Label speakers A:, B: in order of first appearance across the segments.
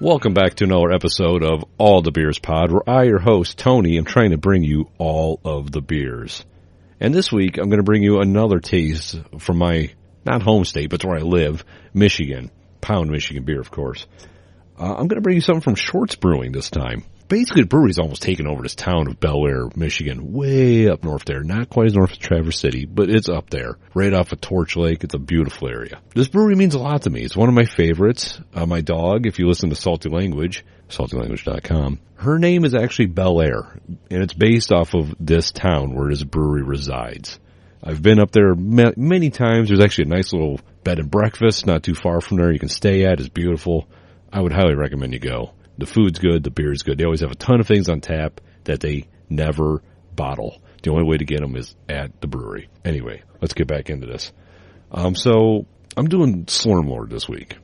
A: Welcome back to another episode of All the Beers Pod, where I, your host, Tony, am trying to bring you all of the beers. And this week, I'm going to bring you another taste from my, not home state, but where I live, Michigan. Pound Michigan beer, of course. I'm going to bring you something from Shorts Brewing this time. Basically, the brewery's almost taken over this town of Bellaire, Michigan, way up north there. Not quite as north as Traverse City, but it's up there, right off of Torch Lake. It's a beautiful area. This brewery means a lot to me. It's one of my favorites. My dog, if you listen to Salty Language, saltylanguage.com, her name is actually Bellaire, and it's based off of this town where this brewery resides. I've been up there many times. There's actually a nice little bed and breakfast not too far from there you can stay at. It's beautiful. I would highly recommend you go. The food's good. The beer's good. They always have a ton of things on tap that they never bottle. The only way to get them is at the brewery. Anyway, let's get back into this. So I'm doing Slurm this week.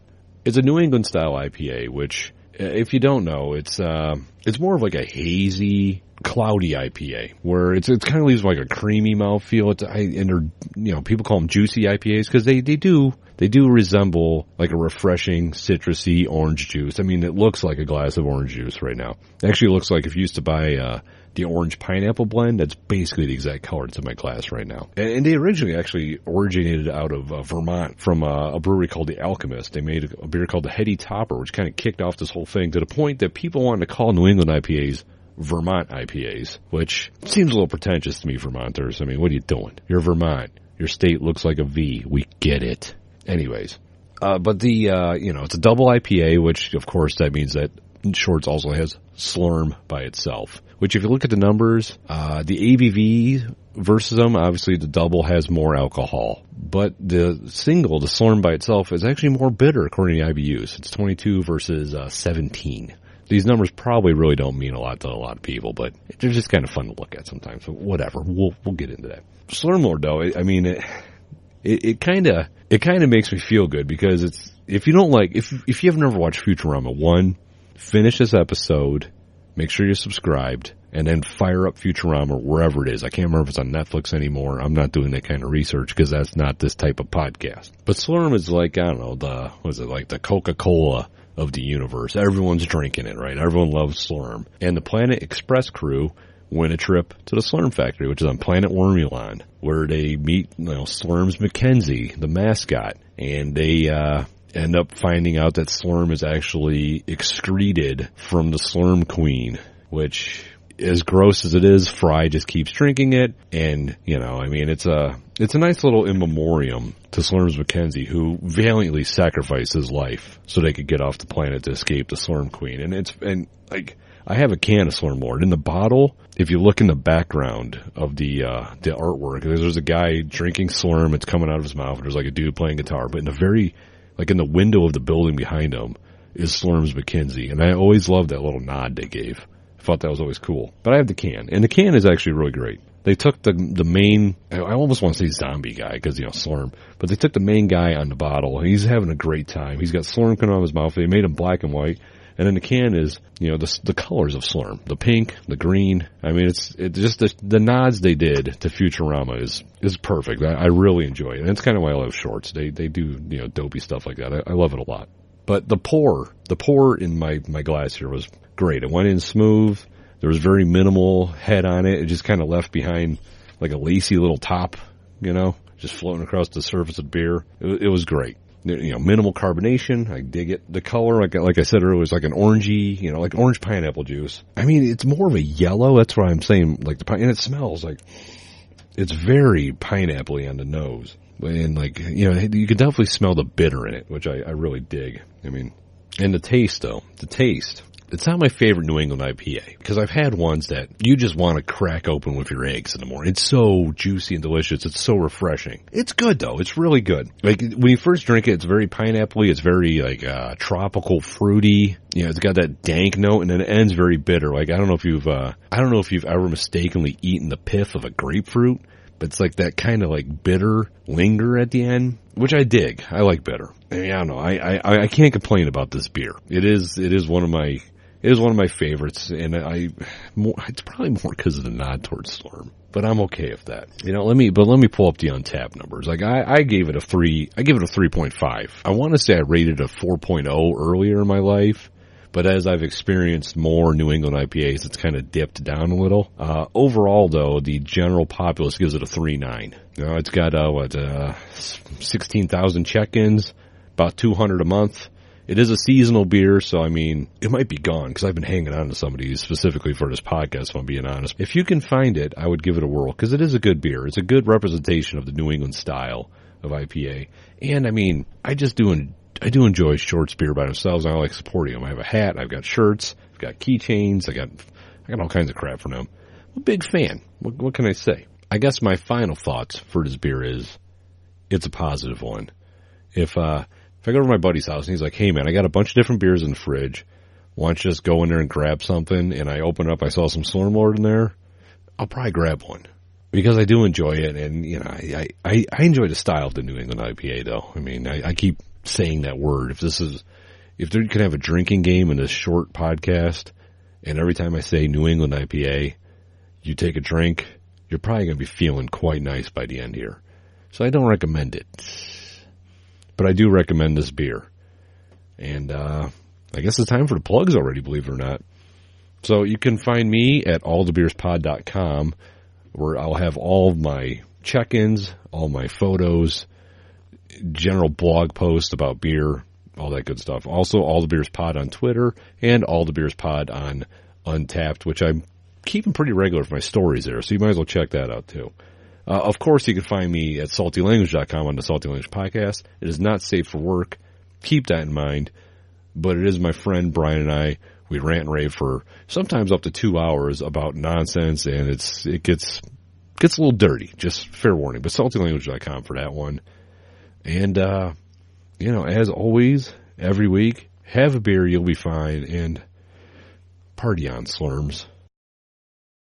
A: It's a New England style IPA, which, if you don't know, it's more of like a hazy, cloudy IPA, where it kind of leaves like a creamy mouthfeel. People call them juicy IPAs because they do resemble like a refreshing, citrusy orange juice. I mean, it looks like a glass of orange juice right now. It actually looks like if you used to buy the orange pineapple blend, that's basically the exact color that's in my glass right now. And they originally actually originated out of Vermont from a brewery called The Alchemist. They made a beer called the Heady Topper, which kind of kicked off this whole thing to the point that people wanted to call New England IPAs Vermont IPAs, which seems a little pretentious to me, Vermonters. I mean, what are you doing? You're Vermont. Your state looks like a V. We get it. Anyways, but it's a double IPA, which of course that means that Shorts also has Slurm by itself, which if you look at the numbers, the ABV versus them, obviously the double has more alcohol, but the single, the Slurm by itself, is actually more bitter according to IBUs. It's 22 versus 17. These numbers probably really don't mean a lot to a lot of people, but they're just kind of fun to look at sometimes. So whatever, we'll get into that. Slurm though, I mean, it kind of makes me feel good because if you have never watched Futurama, one, finish this episode, make sure you're subscribed, and then fire up Futurama wherever it is. I can't remember if it's on Netflix anymore. I'm not doing that kind of research because that's not this type of podcast. But Slurm is like, I don't know, the Coca-Cola of the universe. Everyone's drinking it, right? Everyone loves Slurm. And the Planet Express crew win a trip to the Slurm factory, which is on Planet Wormulon, where they meet, Slurm's Mackenzie, the mascot, and they end up finding out that Slurm is actually excreted from the Slurm Queen, which, as gross as it is, Fry just keeps drinking it, and, it's a nice little in memoriam to Slurm's Mackenzie, who valiantly sacrificed his life so they could get off the planet to escape the Slurm Queen. And I have a can of Slurm Lord. In the bottle, if you look in the background of the artwork, there's a guy drinking Slurm, it's coming out of his mouth, and there's like a dude playing guitar, but in the window of the building behind him is Slurm's Mackenzie, and I always loved that little nod they gave. I thought that was always cool. But I have the can, and the can is actually really great. They took the main, I almost want to say zombie guy, because, Slurm, but they took the main guy on the bottle, and he's having a great time. He's got Slurm coming out of his mouth. They made him black and white, and then the can is, the colors of Slurm. The pink, the green. I mean, it's just the nods they did to Futurama is perfect. I really enjoy it, and it's kind of why I love Shorts. They do, dopey stuff like that. I love it a lot. But the pour in my glass here was great. It went in smooth. There was very minimal head on it. It just kind of left behind like a lacy little top, just floating across the surface of the beer. It was great. Minimal carbonation. I dig it. The color, like I said earlier, was like an orangey, like orange pineapple juice. I mean, it's more of a yellow. That's what I'm saying. And it smells like it's very pineapple-y on the nose. And you can definitely smell the bitter in it, which I really dig. I mean, and the taste though, it's not my favorite New England IPA because I've had ones that you just want to crack open with your eggs in the morning. It's so juicy and delicious. It's so refreshing. It's good though. It's really good. Like when you first drink it, it's very pineapple-y. It's very tropical, fruity. It's got that dank note, and then it ends very bitter. Like I don't know if you've ever mistakenly eaten the pith of a grapefruit, but it's like that kind of like bitter linger at the end, which I dig. I like bitter. I mean, I don't know. I can't complain about this beer. It is one of my favorites, and it's probably more because of the nod towards Slurm. But I'm okay with that. Let me pull up the Untappd numbers. Like I gave it a 3. I give it a 3.5. I want to say I rated a 4.0 earlier in my life, But as I've experienced more New England IPAs, it's kind of dipped down a little. Overall, though, the general populace gives it a 3.9. It's got, 16,000 check-ins, about 200 a month. It is a seasonal beer, so, I mean, it might be gone, because I've been hanging on to some of these specifically for this podcast, if I'm being honest. If you can find it, I would give it a whirl, because it is a good beer. It's a good representation of the New England style of IPA. And, I mean, I do enjoy Shorts beer by themselves. I like supporting them. I have a hat. I've got shirts. I've got keychains. I got all kinds of crap from them. I'm a big fan. What can I say? I guess my final thoughts for this beer is it's a positive one. If I go to my buddy's house and he's like, hey man, I got a bunch of different beers in the fridge. Why don't you just go in there and grab something? And I open up, I saw some Slurm in there. I'll probably grab one. Because I do enjoy it, and, you know, I enjoy the style of the New England IPA, though. I mean, I keep saying that word. If there could have a drinking game in this short podcast, and every time I say New England IPA, you take a drink, you're probably going to be feeling quite nice by the end here. So I don't recommend it. But I do recommend this beer. And I guess it's time for the plugs already, believe it or not. So you can find me at allthebeerspod.com, where I'll have all of my check-ins, all my photos, general blog posts about beer, all that good stuff. Also, All the Beers Pod on Twitter and All the Beers Pod on Untapped, which I'm keeping pretty regular for my stories there, so you might as well check that out too. Of course, you can find me at saltylanguage.com on the Salty Language Podcast. It is not safe for work. Keep that in mind. But it is my friend Brian and I. We rant and rave for sometimes up to 2 hours about nonsense, and it gets a little dirty. Just fair warning. But saltylanguage.com for that one. And, as always, every week, have a beer, you'll be fine, and party on, Slurms.